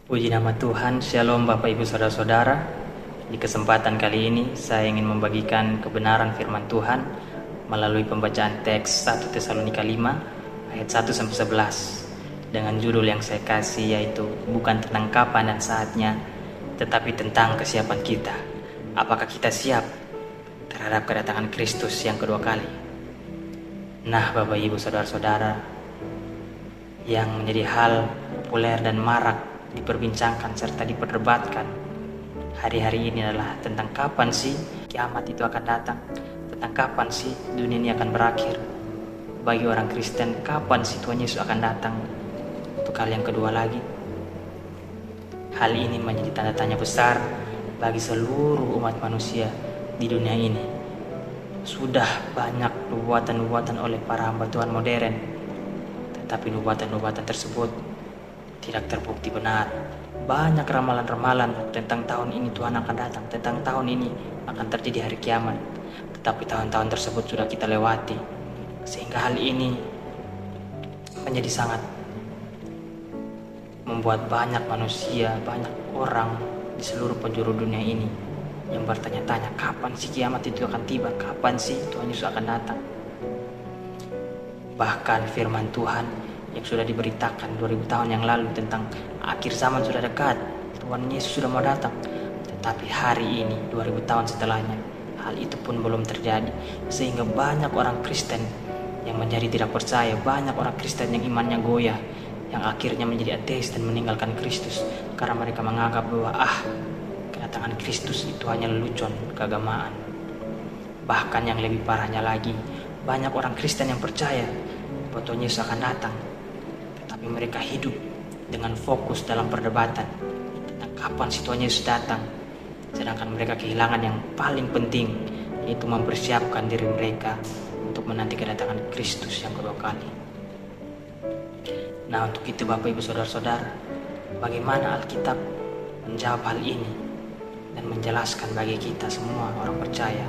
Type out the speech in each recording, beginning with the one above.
Puji nama Tuhan, Shalom Bapak Ibu Saudara-saudara. Di kesempatan kali ini saya ingin membagikan kebenaran firman Tuhan melalui pembacaan teks 1 Tesalonika 5 ayat 1-11 dengan judul yang saya kasih yaitu bukan tentang kapan dan saatnya, tetapi tentang kesiapan kita. Apakah kita siap terhadap kedatangan Kristus yang kedua kali? Nah, Bapak Ibu Saudara-saudara, yang menjadi hal populer dan marak diperbincangkan serta diperdebatkan hari-hari ini adalah tentang kapan sih kiamat itu akan datang, tentang kapan sih dunia ini akan berakhir. Bagi orang Kristen, kapan sih Tuhan Yesus akan datang untuk kali yang kedua lagi? Hal ini menjadi tanda tanya besar bagi seluruh umat manusia di dunia ini. Sudah banyak nubuatan-nubuatan oleh para hamba Tuhan modern, tetapi nubuatan-nubuatan tersebut tidak terbukti benar. Banyak ramalan-ramalan tentang tahun ini Tuhan akan datang, tentang tahun ini akan terjadi hari kiamat, tetapi tahun-tahun tersebut sudah kita lewati. Sehingga hal ini menjadi sangat membuat banyak manusia, banyak orang di seluruh penjuru dunia ini yang bertanya-tanya, kapan sih kiamat itu akan tiba, kapan sih Tuhan Yesus akan datang. Bahkan firman Tuhan yang sudah diberitakan 2000 tahun yang lalu tentang akhir zaman sudah dekat, Tuhan Yesus sudah mau datang. Tetapi hari ini 2000 tahun setelahnya, hal itu pun belum terjadi. Sehingga banyak orang Kristen yang menjadi tidak percaya, banyak orang Kristen yang imannya goyah, yang akhirnya menjadi ateis dan meninggalkan Kristus karena mereka menganggap bahwa kedatangan Kristus itu hanya lelucon keagamaan. Bahkan yang lebih parahnya lagi, banyak orang Kristen yang percaya bahwa Tuhan Yesus akan datang, tapi mereka hidup dengan fokus dalam perdebatan tentang kapan si Tuhan Yesus datang, sedangkan mereka kehilangan yang paling penting, yaitu mempersiapkan diri mereka untuk menanti kedatangan Kristus yang kedua kali. Nah, untuk itu Bapak Ibu Saudara-saudara, bagaimana Alkitab menjawab hal ini dan menjelaskan bagi kita semua orang percaya?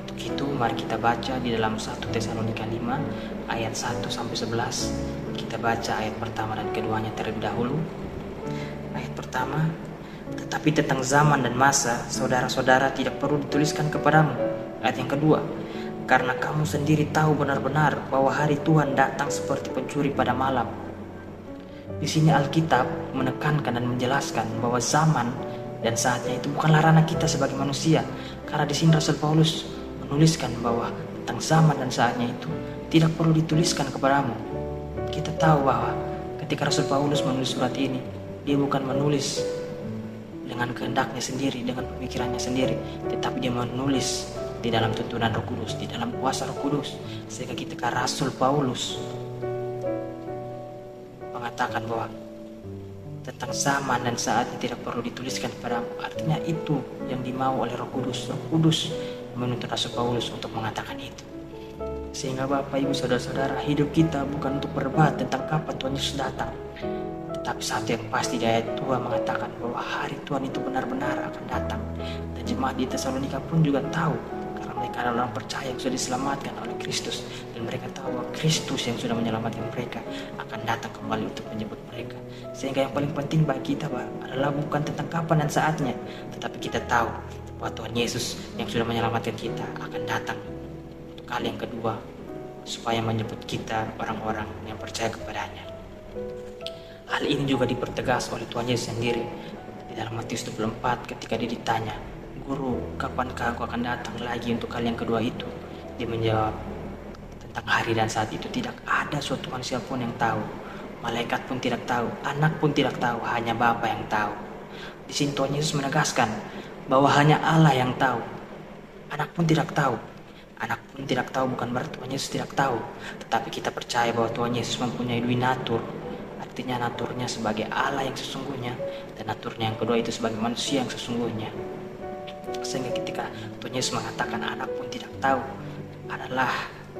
Untuk itu mari kita baca di dalam 1 Tesalonika 5 ayat 1-11. Kita baca ayat pertama dan keduanya terlebih dahulu. Ayat pertama, tetapi tentang zaman dan masa, saudara-saudara tidak perlu dituliskan kepadamu. Ayat yang kedua, karena kamu sendiri tahu benar-benar bahwa hari Tuhan datang seperti pencuri pada malam. Di sini Alkitab menekankan dan menjelaskan bahwa zaman dan saatnya itu bukanlah ranah kita sebagai manusia. Karena di sini Rasul Paulus menuliskan bahwa tentang zaman dan saatnya itu tidak perlu dituliskan kepadamu. Kita tahu bahwa ketika Rasul Paulus menulis surat ini, dia bukan menulis dengan kehendaknya sendiri, dengan pemikirannya sendiri, tetapi dia menulis di dalam tuntunan Roh Kudus, di dalam kuasa Roh Kudus. Sehingga ketika Rasul Paulus mengatakan bahwa tentang zaman dan saatnya tidak perlu dituliskan kepadamu, artinya itu yang dimau oleh Roh Kudus. Roh Kudus menuntun Rasul Paulus untuk mengatakan itu. Sehingga Bapak Ibu Saudara-saudara, hidup kita bukan untuk berdebat tentang kapan Tuhan Yesus datang, tetapi satu yang pasti di ayat 2 mengatakan bahwa hari Tuhan itu benar-benar akan datang. Dan jemaat di Tesalonika pun juga tahu, karena mereka adalah orang percaya yang sudah diselamatkan oleh Kristus, dan mereka tahu bahwa Kristus yang sudah menyelamatkan mereka akan datang kembali untuk menjemput mereka. Sehingga yang paling penting bagi kita adalah bukan tentang kapan dan saatnya, tetapi kita tahu bahwa Tuhan Yesus yang sudah menyelamatkan kita akan datang kali yang kedua supaya menjemput kita, orang-orang yang percaya kepadanya. Hal ini juga dipertegas oleh Tuhan Yesus sendiri di dalam Matius 24 ketika dia ditanya, Guru, kapankah aku akan datang lagi untuk kali yang kedua itu? Dia menjawab, tentang hari dan saat itu tidak ada suatu manusia pun yang tahu, malaikat pun tidak tahu, anak pun tidak tahu, hanya Bapa yang tahu. Di sini Tuhan Yesus menegaskan bahwa hanya Allah yang tahu, anak pun tidak tahu. Anak pun tidak tahu bukan berarti Tuhan Yesus tidak tahu, tetapi kita percaya bahwa Tuhan Yesus mempunyai dua natur. Artinya naturnya sebagai Allah yang sesungguhnya, dan naturnya yang kedua itu sebagai manusia yang sesungguhnya. Sehingga ketika Tuhan Yesus mengatakan anak pun tidak tahu, adalah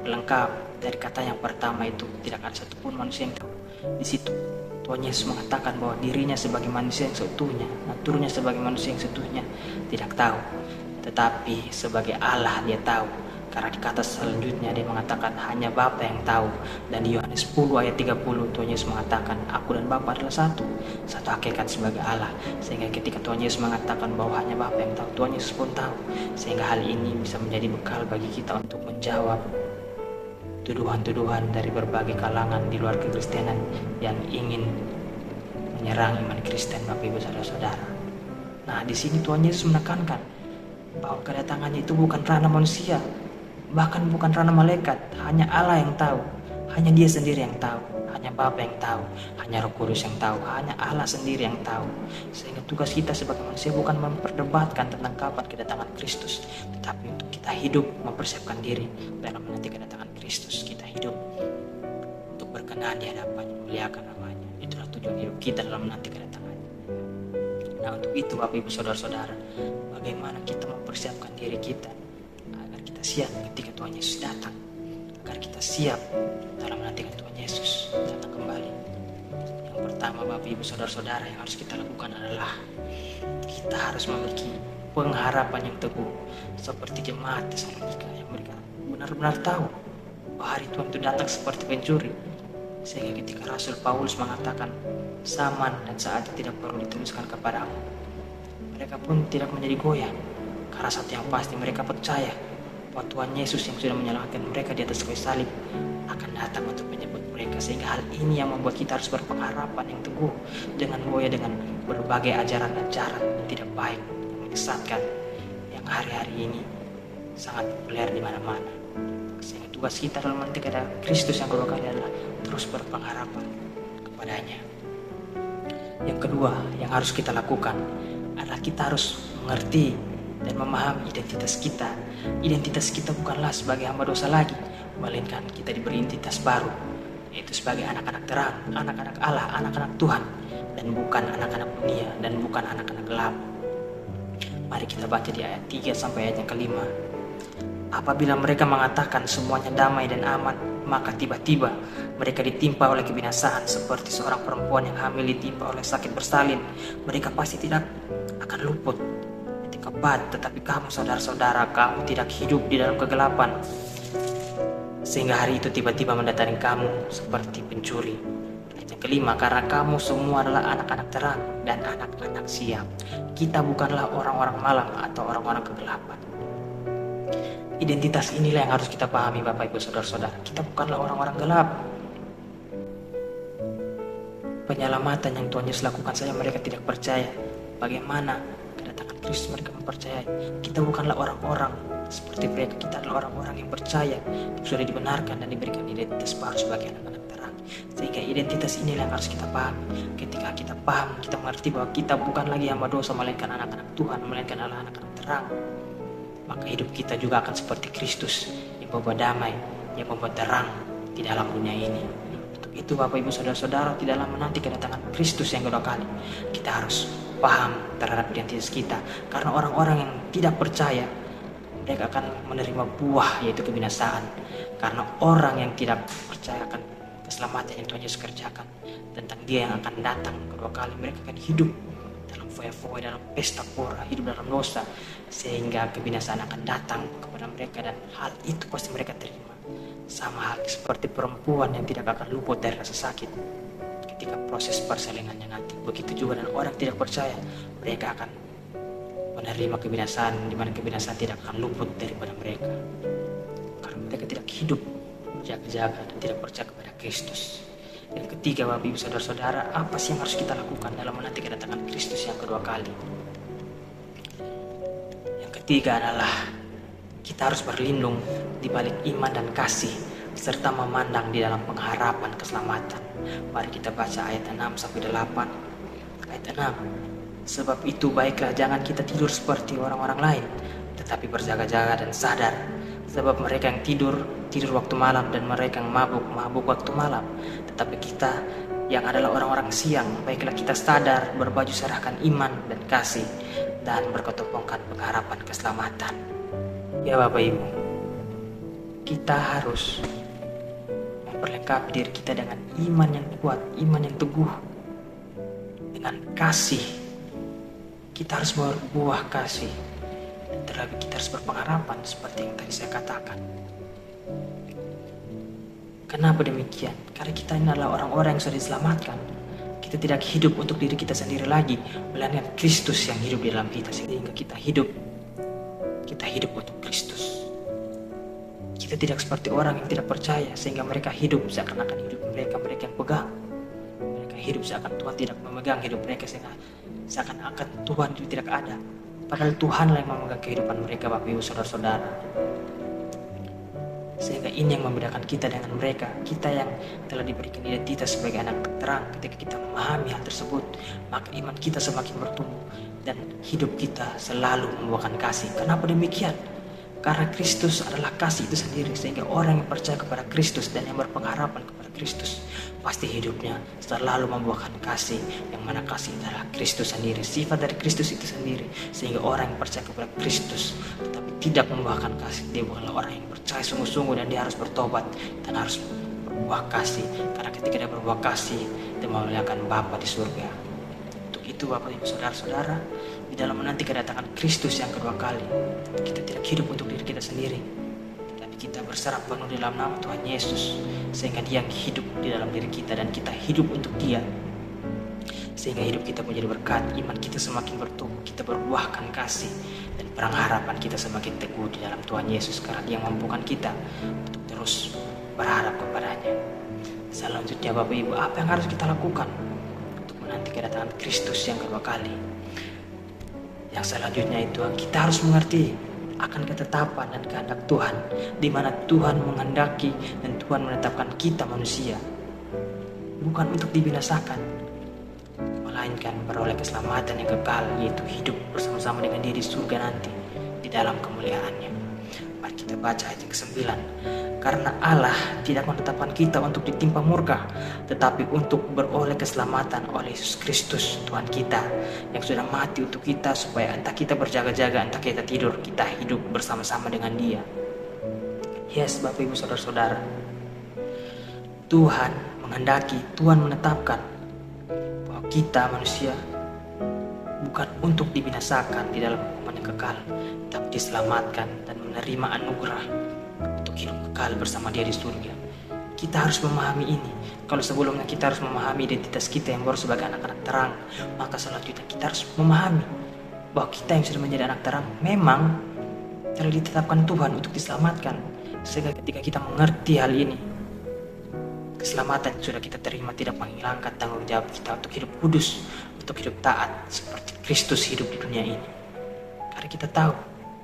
lengkap dari kata yang pertama itu, tidak ada satupun manusia yang tahu. Di situ Tuhan Yesus mengatakan bahwa dirinya sebagai manusia yang seutuhnya, naturnya sebagai manusia yang seutuhnya tidak tahu, tetapi sebagai Allah dia tahu. Karena di kata selanjutnya dia mengatakan hanya Bapa yang tahu. Dan di Yohanes 10 ayat 30 Tuhan Yesus mengatakan aku dan Bapa adalah satu hakikat sebagai Allah. Sehingga ketika Tuhan Yesus mengatakan bahwa hanya Bapa yang tahu, Tuhan Yesus pun tahu. Sehingga hal ini bisa menjadi bekal bagi kita untuk menjawab tuduhan-tuduhan dari berbagai kalangan di luar kekristenan yang ingin menyerang iman Kristen, Bapak Ibu Saudara-saudara. Nah, di sini Tuhan Yesus menekankan bahwa kedatangannya itu bukan ranah manusia, bahkan bukan ranah malaikat, hanya Allah yang tahu, hanya Dia sendiri yang tahu, hanya Bapa yang tahu, hanya Roh Kudus yang tahu, hanya Allah sendiri yang tahu. Sehingga tugas kita sebagai manusia bukan memperdebatkan tentang kapan kedatangan Kristus, tetapi untuk kita hidup mempersiapkan diri dalam menanti kedatangan Kristus. Kita hidup untuk berkenan di hadapannya, memuliakan namanya. Itulah tujuan hidup kita dalam menanti kedatangannya. Nah, untuk itu Bapak Ibu Saudara-saudara, bagaimana kita mempersiapkan diri kita agar kita siap ketika Tuhan Yesus datang, agar kita siap dalam menantikan Tuhan Yesus datang kembali. Yang pertama Bapak Ibu Saudara-saudara yang harus kita lakukan adalah kita harus memiliki pengharapan yang teguh seperti jemaat Tesalonika yang mereka benar-benar tahu bahwa hari Tuhan itu datang seperti pencuri. Sehingga ketika Rasul Paulus mengatakan zaman dan saatnya tidak perlu dituliskan kepadamu, mereka pun tidak menjadi goyah. Karena satu yang pasti mereka percaya bahwa Tuhan Yesus yang sudah menyelamatkan mereka di atas kayu salib akan datang untuk menyebut mereka. Sehingga hal ini yang membuat kita harus berpengharapan yang teguh, dengan goyah dengan berbagai ajaran-ajaran yang tidak baik, yang menyesatkan, yang hari-hari ini sangat populer di mana-mana. Sehingga tugas kita dalam menanti kedatangan Kristus yang kedua kali adalah terus berpengharapan kepadanya. Yang kedua yang harus kita lakukan adalah kita harus mengerti dan memahami identitas kita. Identitas kita bukanlah sebagai hamba dosa lagi, melainkan kita diberi identitas baru, yaitu sebagai anak-anak terang, anak-anak Allah, anak-anak Tuhan, dan bukan anak-anak dunia, dan bukan anak-anak gelap. Mari kita baca di ayat 3 sampai ayat yang kelima. Apabila mereka mengatakan semuanya damai dan aman, maka tiba-tiba mereka ditimpa oleh kebinasaan seperti seorang perempuan yang hamil ditimpa oleh sakit bersalin. Mereka pasti tidak akan luput dari kebat, tetapi kamu saudara-saudara, kamu tidak hidup di dalam kegelapan, sehingga hari itu tiba-tiba mendatangi kamu seperti pencuri. Ayat yang kelima, karena kamu semua adalah anak-anak terang dan anak-anak siang. Kita bukanlah orang-orang malam atau orang-orang kegelapan. Identitas inilah yang harus kita pahami Bapak Ibu Saudara-saudara. Kita bukanlah orang-orang gelap. Penyelamatan yang Tuhan Yesus lakukan saja mereka tidak percaya. Bagaimana kedatangan Kristus mereka mempercayai. Kita bukanlah orang-orang seperti mereka. Kita adalah orang-orang yang percaya, yang sudah dibenarkan dan diberikan identitas baru sebagai anak-anak terang. Sehingga identitas inilah yang harus kita pahami. Ketika kita paham, kita mengerti bahwa kita bukan lagi hamba dosa, melainkan anak-anak Tuhan, melainkan adalah anak-anak terang, maka hidup kita juga akan seperti Kristus yang membawa damai, yang membawa terang di dalam dunia ini. Untuk itu Bapak Ibu Saudara-saudara, di dalam menanti kedatangan Kristus yang kedua kali, kita harus paham terhadap identitas kita. Karena orang-orang yang tidak percaya, mereka akan menerima buah, yaitu kebinasaan. Karena orang yang tidak percaya akan keselamatan yang Tuhan Yesus kerjakan, tentang Dia yang akan datang kedua kali, mereka akan hidup dalam foya-foya, dalam pesta pora, hidup dalam dosa, sehingga kebinasaan akan datang kepada mereka, dan hal itu pasti mereka terima. Sama hal seperti perempuan yang tidak akan luput dari rasa sakit ketika proses persalinannya nanti. Begitu juga dengan orang yang tidak percaya, mereka akan menerima kebinasaan, di mana kebinasaan tidak akan luput daripada mereka, karena mereka tidak hidup berjaga-jaga dan tidak percaya kepada Kristus. Yang ketiga Bapak Ibu Saudara-saudara, apa sih yang harus kita lakukan dalam menanti kedatangan Kristus yang kedua kali? Yang ketiga adalah kita harus berlindung di balik iman dan kasih, serta memandang di dalam pengharapan keselamatan. Mari kita baca ayat 6 sampai 8. Ayat 6. Sebab itu baiklah jangan kita tidur seperti orang-orang lain, tetapi berjaga-jaga dan sadar. Sebab mereka yang tidur waktu malam, dan mereka yang mabuk waktu malam. Tetapi kita yang adalah orang-orang siang, baiklah kita sadar, berbaju serahkan iman dan kasih, dan berketopongkan pengharapan keselamatan. Ya Bapak Ibu, kita harus memperlengkapi diri kita dengan iman yang kuat, iman yang teguh, dengan kasih. Kita harus berbuah kasih. terlebih kita harus berpengharapan seperti yang tadi saya katakan. Kenapa demikian? Karena kita ini adalah orang-orang yang sudah diselamatkan. Kita tidak hidup untuk diri kita sendiri lagi, melainkan Kristus yang hidup di dalam kita, sehingga kita hidup untuk Kristus. Kita tidak seperti orang yang tidak percaya, sehingga mereka hidup seakan-akan hidup mereka yang pegang. Mereka hidup seakan Tuhan tidak memegang hidup mereka, sehingga seakan-akan Tuhan itu tidak ada. Padahal Tuhanlah yang memegang kehidupan mereka, Bapak Ibu Saudara-saudara. Sehingga ini yang membedakan kita dengan mereka. Kita yang telah diberikan identitas sebagai anak terang. Ketika kita memahami hal tersebut, maka iman kita semakin bertumbuh dan hidup kita selalu membuahkan kasih. Kenapa demikian? Karena Kristus adalah kasih itu sendiri, sehingga orang yang percaya kepada Kristus dan yang berpengharapan kepada Kristus pasti hidupnya selalu membuahkan kasih, yang mana kasih adalah Kristus sendiri, sifat dari Kristus itu sendiri. Sehingga orang yang percaya kepada Kristus tetapi tidak membuahkan kasih, dia bukanlah orang yang percaya sungguh-sungguh, dan dia harus bertobat dan harus berbuah kasih. Karena ketika dia berbuah kasih, dia memuliakan Bapa di surga. Untuk itu Bapak Ibu Saudara-saudara, di dalam menanti kedatangan Kristus yang kedua kali, kita tidak hidup untuk diri kita sendiri, tapi kita berserah penuh di dalam nama Tuhan Yesus, sehingga Dia hidup di dalam diri kita dan kita hidup untuk Dia, sehingga hidup kita menjadi berkat, iman kita semakin bertumbuh, kita berbuahkan kasih, dan perang harapan kita semakin teguh di dalam Tuhan Yesus, karena Dia mampukan kita untuk terus berharap kepadanya. Selanjutnya Bapak Ibu, apa yang harus kita lakukan untuk menanti kedatangan Kristus yang kedua kali? Yang selanjutnya itu kita harus mengerti akan ketetapan dan kehendak Tuhan, di mana Tuhan menghendaki dan Tuhan menetapkan kita manusia bukan untuk dibinasakan, melainkan beroleh keselamatan yang kekal, yaitu hidup bersama-sama dengan Dia di surga nanti di dalam kemuliaannya. Mari kita baca ayat yang ke-9. Karena Allah tidak menetapkan kita untuk ditimpa murka, tetapi untuk beroleh keselamatan oleh Yesus Kristus Tuhan kita, yang sudah mati untuk kita, supaya entah kita berjaga-jaga, entah kita tidur, kita hidup bersama-sama dengan Dia. Yes, Bapak Ibu Saudara-saudara, Tuhan menghendaki, Tuhan menetapkan bahwa kita manusia bukan untuk dibinasakan di dalam hukuman yang kekal, tapi diselamatkan dan menerima anugerah untuk hidup kekal bersama Dia di surga. Kita harus memahami ini. Kalau sebelumnya kita harus memahami identitas kita yang baru sebagai anak-anak terang, maka selanjutnya kita harus memahami bahwa kita yang sudah menjadi anak terang memang telah ditetapkan Tuhan untuk diselamatkan. Sehingga ketika kita mengerti hal ini, keselamatan yang sudah kita terima tidak menghilangkan tanggung jawab kita untuk hidup kudus, untuk hidup taat seperti Kristus hidup di dunia ini. Karena kita tahu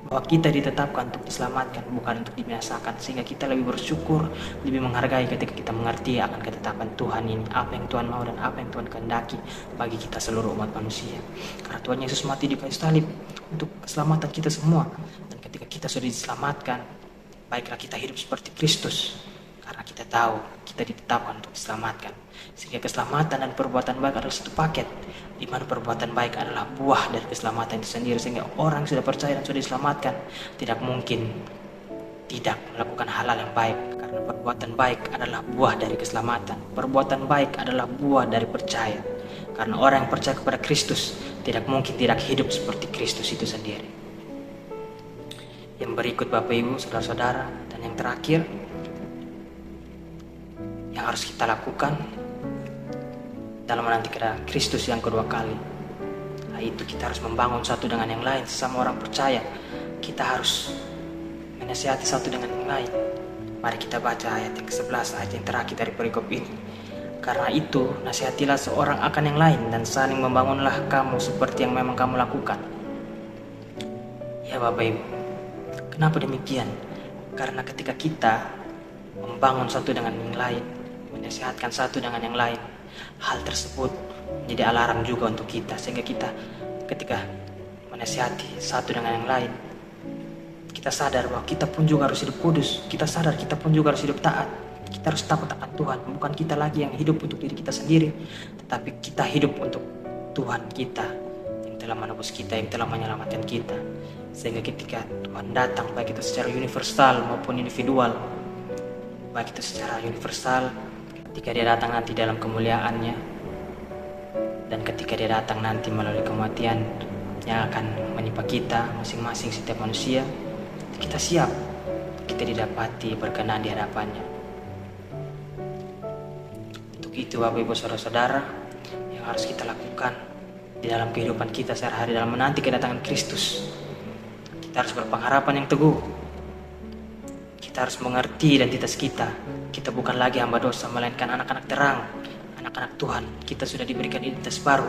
bahwa kita ditetapkan untuk diselamatkan, bukan untuk dibinasakan, sehingga kita lebih bersyukur, lebih menghargai ketika kita mengerti akan ketetapan Tuhan ini, apa yang Tuhan mau dan apa yang Tuhan kehendaki bagi kita seluruh umat manusia. Karena Tuhan Yesus mati di kayu salib untuk keselamatan kita semua, dan ketika kita sudah diselamatkan, baiklah kita hidup seperti Kristus, karena kita tahu kita ditetapkan untuk diselamatkan. Sehingga keselamatan dan perbuatan baik adalah satu paket, di mana perbuatan baik adalah buah dari keselamatan itu sendiri. Sehingga orang yang sudah percaya dan sudah diselamatkan tidak mungkin tidak melakukan hal-hal yang baik, karena perbuatan baik adalah buah dari keselamatan. Perbuatan baik adalah buah dari percaya, karena orang yang percaya kepada Kristus tidak mungkin tidak hidup seperti Kristus itu sendiri. Yang berikut Bapak Ibu Saudara-saudara, dan yang terakhir yang harus kita lakukan dalam menanti kedatangan Kristus yang kedua kali, yaitu kita harus membangun satu dengan yang lain. Sesama orang percaya, kita harus menasihati satu dengan yang lain. Mari kita baca ayat yang ke-11, ayat yang terakhir dari perikop ini. Karena itu, nasihatilah seorang akan yang lain, dan saling membangunlah kamu seperti yang memang kamu lakukan. Ya Bapak Ibu, kenapa demikian? Karena ketika kita membangun satu dengan yang lain, menasihatkan satu dengan yang lain, hal tersebut menjadi alarm juga untuk kita. Sehingga kita ketika menasihati satu dengan yang lain, kita sadar bahwa kita pun juga harus hidup kudus. Kita sadar kita pun juga harus hidup taat. Kita harus takut akan Tuhan. Bukan kita lagi yang hidup untuk diri kita sendiri, tetapi kita hidup untuk Tuhan kita yang telah menebus kita, yang telah menyelamatkan kita. Sehingga ketika Tuhan datang, baik itu secara universal maupun individual, baik itu secara universal ketika Dia datang nanti dalam kemuliaannya, dan ketika Dia datang nanti melalui kematian yang akan menimpa kita masing-masing setiap manusia, kita siap, kita didapati berkenan di hadapannya. Untuk itu Bapak Ibu Saudara-saudara, yang harus kita lakukan di dalam kehidupan kita sehari-hari dalam menanti kedatangan Kristus, kita harus berpengharapan yang teguh. Kita harus mengerti identitas kita. Kita bukan lagi hamba dosa, melainkan anak-anak terang, anak-anak Tuhan. Kita sudah diberikan identitas baru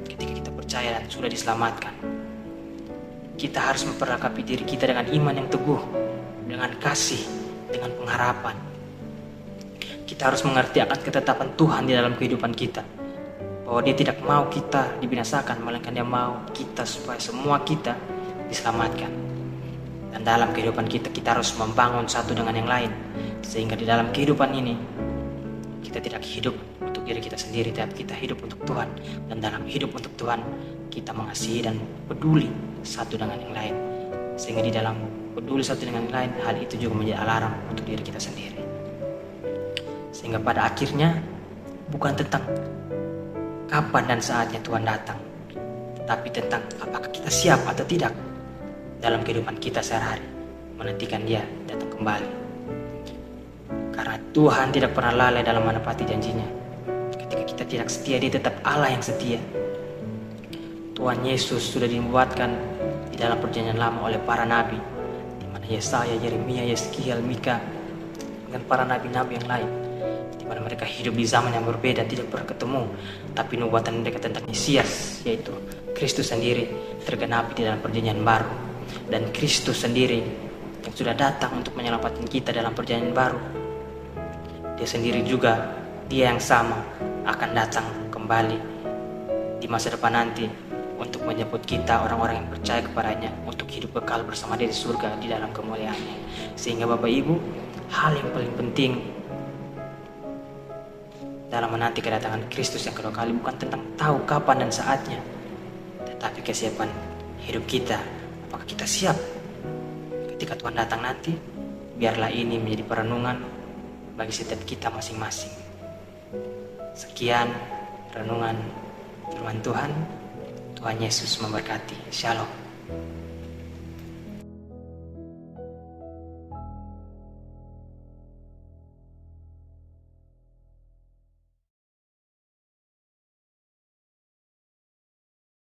ketika kita percaya dan sudah diselamatkan. Kita harus memperlengkapi diri kita dengan iman yang teguh, dengan kasih, dengan pengharapan. Kita harus mengerti akan ketetapan Tuhan di dalam kehidupan kita, bahwa Dia tidak mau kita dibinasakan, melainkan Dia mau kita supaya semua kita diselamatkan. Dan dalam kehidupan kita, kita harus membangun satu dengan yang lain, sehingga di dalam kehidupan ini kita tidak hidup untuk diri kita sendiri, tapi kita hidup untuk Tuhan. Dan dalam hidup untuk Tuhan, kita mengasihi dan peduli satu dengan yang lain, sehingga di dalam peduli satu dengan yang lain, hal itu juga menjadi alarm untuk diri kita sendiri. Sehingga pada akhirnya bukan tentang kapan dan saatnya Tuhan datang, tapi tentang apakah kita siap atau tidak dalam kehidupan kita sehari-hari menantikan Dia datang kembali. Karena Tuhan tidak pernah lalai dalam menepati janjinya. Ketika kita tidak setia, Dia tetap Allah yang setia. Tuhan Yesus sudah dibuatkan di dalam perjanjian lama oleh para nabi, di mana Yesaya, Yeremia, Yeskiel, Mika, dan para nabi-nabi yang lain, di mana mereka hidup di zaman yang berbeda, tidak pernah ketemu, tapi nubuatan mereka tentang Mesias, yaitu Kristus sendiri, tergenapi di dalam perjanjian baru. Dan Kristus sendiri yang sudah datang untuk menyelamatkan kita dalam perjanjian baru, Dia sendiri juga, Dia yang sama akan datang kembali di masa depan nanti untuk menjemput kita, orang-orang yang percaya kepadanya, untuk hidup kekal bersama Dia di surga di dalam kemuliaannya. Sehingga Bapak Ibu, hal yang paling penting dalam menanti kedatangan Kristus yang kedua kali bukan tentang tahu kapan dan saatnya, tetapi kesiapan hidup kita. Apakah kita siap ketika Tuhan datang nanti? Biarlah ini menjadi perenungan bagi setiap kita masing-masing. Sekian renungan firman Tuhan. Tuhan Yesus memberkati. Shalom.